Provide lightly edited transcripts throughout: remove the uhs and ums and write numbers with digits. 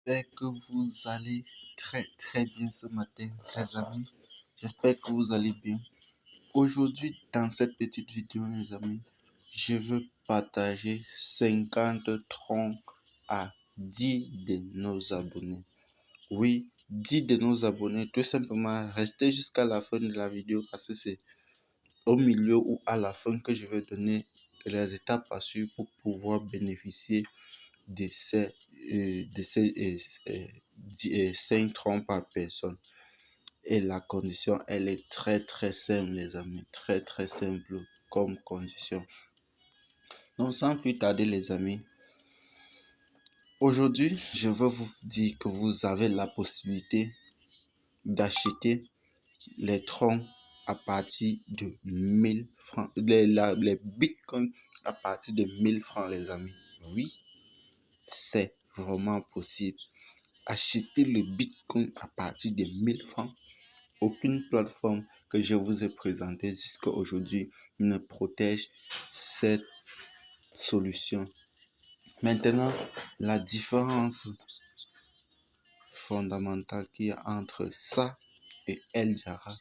J'espère que vous allez très bien ce matin, les amis. J'espère que vous allez bien. Aujourd'hui, dans cette petite vidéo, les amis, je veux partager 50 troncs à 10 de nos abonnés. Oui, 10 de nos abonnés. Tout simplement, restez jusqu'à la fin de la vidéo parce que c'est au milieu ou à la fin que je vais donner les étapes à suivre pour pouvoir bénéficier de ces 5 troncs par personne. Et la condition, elle est très simple, les amis. Très simple comme condition. Donc, sans plus tarder, les amis, aujourd'hui, je veux vous dire que vous avez la possibilité d'acheter les troncs à partir de 1000 francs. Les bitcoins à partir de 1000 francs, les amis. Oui, c'est vraiment possible. Acheter le bitcoin à partir de 1000 francs. Aucune plateforme que je vous ai présentée jusqu'à aujourd'hui ne protège cette solution. Maintenant, la différence fondamentale qu'il y a entre ça et El Jara,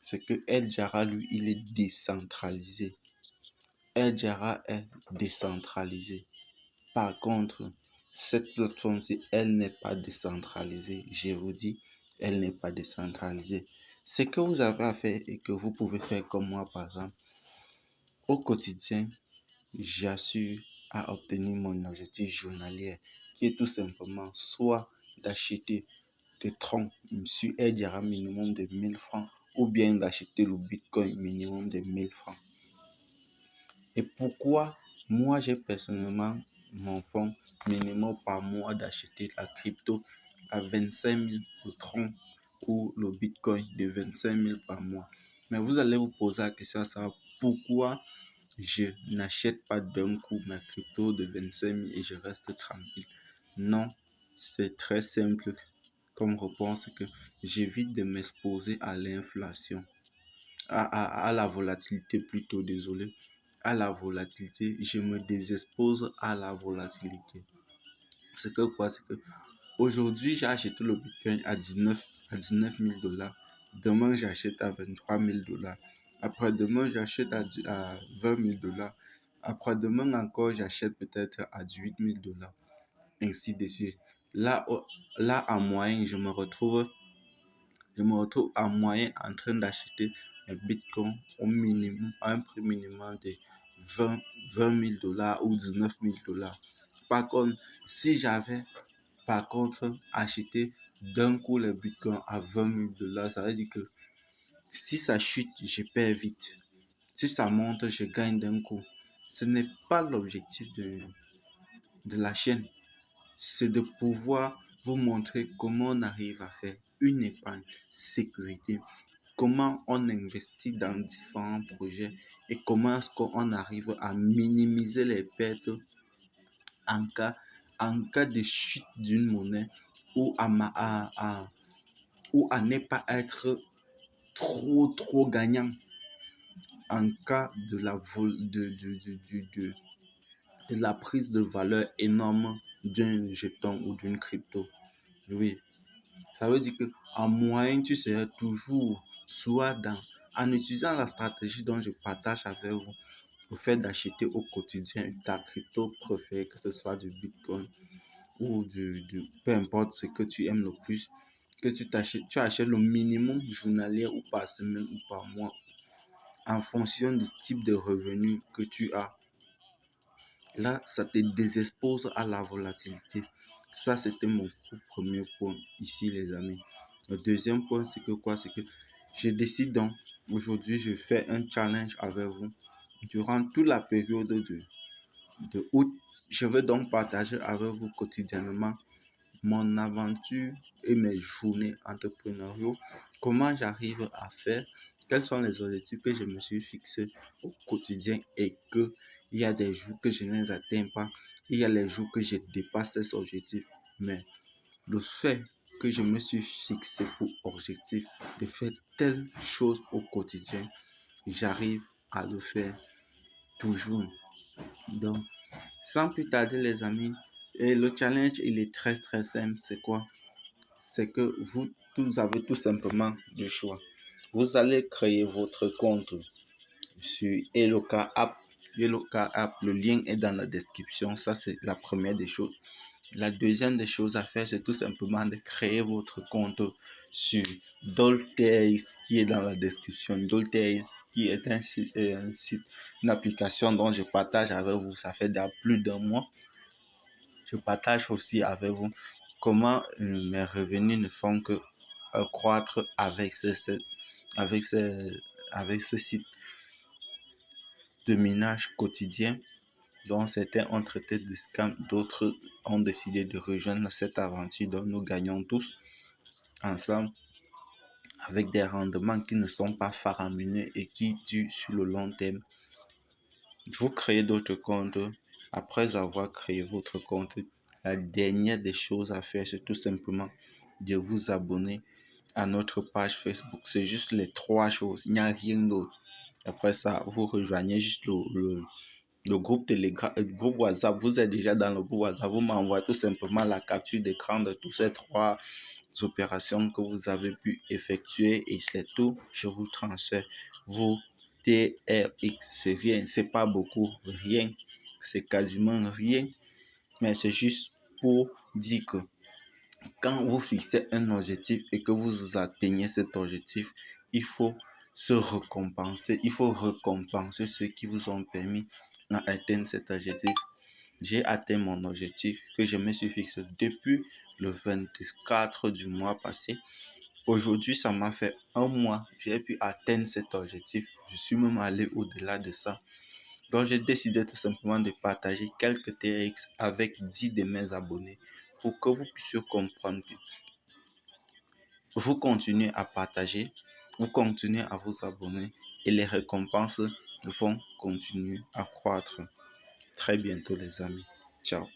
c'est que El Jara, lui, il est décentralisé. El Jara est décentralisé. Par contre, cette plateforme-ci, elle n'est pas décentralisée. Je vous dis, elle n'est pas décentralisée. Ce que vous avez à faire et que vous pouvez faire comme moi, par exemple, au quotidien, j'assure à obtenir mon objectif journalier, qui est tout simplement soit d'acheter des troncs sur Airdira minimum de 1000 francs ou bien d'acheter le Bitcoin minimum de 1000 francs. Et pourquoi moi j'ai personnellement mon fonds minimum par mois d'acheter la crypto à 25 000 le tronc ou le Bitcoin de 25 000 par mois. Mais vous allez vous poser la question à savoir pourquoi je n'achète pas d'un coup ma crypto de 25 000 et je reste tranquille. Non, c'est très simple comme réponse que j'évite de m'exposer à l'inflation, à la volatilité plutôt, désolé. À la volatilité, je me désexpose à la volatilité. C'est que quoi? C'est que aujourd'hui, j'ai acheté le Bitcoin à 19 000 dollars. Demain, j'achète à 23 000 dollars. Après-demain, j'achète à 20 000 dollars. Après-demain encore, j'achète peut-être à 18 000 dollars. Ainsi de suite. Là, en moyenne, je me retrouve en moyenne en train d'acheter un Bitcoin au minimum, à un prix minimum de 20 000 dollars ou 19 000 dollars. Par contre, si j'avais acheté d'un coup le Bitcoin à 20 000 dollars, ça veut dire que si ça chute, je perds vite. Si ça monte, je gagne d'un coup. Ce n'est pas l'objectif de la chaîne. C'est de pouvoir vous montrer comment on arrive à faire une épargne sécurité, comment on investit dans différents projets et comment est-ce qu'on arrive à minimiser les pertes en cas de chute d'une monnaie ou à ne pas être trop gagnant en cas de la prise de valeur énorme d'un jeton ou d'une crypto. Oui, ça veut dire que en moyenne, tu seras toujours soit en utilisant la stratégie dont je partage avec vous, le fait d'acheter au quotidien ta crypto préférée, que ce soit du Bitcoin ou peu importe ce que tu aimes le plus, que tu achètes le minimum journalier ou par semaine ou par mois en fonction du type de revenu que tu as. Là, ça te désexpose à la volatilité. Ça, c'était mon premier point ici, les amis. Le deuxième point, c'est que quoi? C'est que je décide donc, aujourd'hui, je fais un challenge avec vous. Durant toute la période de août, je vais donc partager avec vous quotidiennement mon aventure et mes journées entrepreneuriales, comment j'arrive à faire, quels sont les objectifs que je me suis fixés au quotidien et que il y a des jours que je ne les atteins pas, il y a les jours que je dépasse ces objectifs. Mais le fait que je me suis fixé pour objectif de faire telle chose au quotidien, j'arrive à le faire toujours. Donc, sans plus tarder les amis, Et le challenge, il est très très simple. C'est quoi? C'est que vous avez tout simplement le choix. Vous allez créer votre compte sur Eloka App. Eloka App, le lien est dans la description. Ça, c'est la première des choses. La deuxième des choses à faire, c'est tout simplement de créer votre compte sur Dolteris qui est dans la description. Dolteris qui est un site, une application dont je partage avec vous. Ça fait déjà plus d'un mois. Je partage aussi avec vous comment mes revenus ne font que croître avec avec ce site de minage quotidien dont certains ont traité de scam, d'autres ont décidé de rejoindre cette aventure dont nous gagnons tous ensemble avec des rendements qui ne sont pas faramineux et qui durent sur le long terme. Vous créez d'autres comptes. Après avoir créé votre compte, la dernière des choses à faire, c'est tout simplement de vous abonner à notre page Facebook. C'est juste les trois choses. Il n'y a rien d'autre. Après ça, vous rejoignez juste le groupe Telegram, le groupe WhatsApp. Vous êtes déjà dans le groupe WhatsApp. Vous m'envoyez tout simplement la capture d'écran de tous ces trois opérations que vous avez pu effectuer et c'est tout. Je vous transfère vos TRX. C'est rien, c'est pas beaucoup, rien. C'est quasiment rien, mais c'est juste pour dire que quand vous fixez un objectif et que vous atteignez cet objectif, il faut se récompenser. Il faut récompenser ceux qui vous ont permis d'atteindre cet objectif. J'ai atteint mon objectif que je me suis fixé depuis le 24 du mois passé. Aujourd'hui, ça m'a fait un mois. J'ai pu atteindre cet objectif. Je suis même allé au-delà de ça. Donc, j'ai décidé tout simplement de partager quelques TRX avec 10 de mes abonnés pour que vous puissiez comprendre que vous continuez à partager, vous continuez à vous abonner et les récompenses vont continuer à croître. Très bientôt, les amis. Ciao.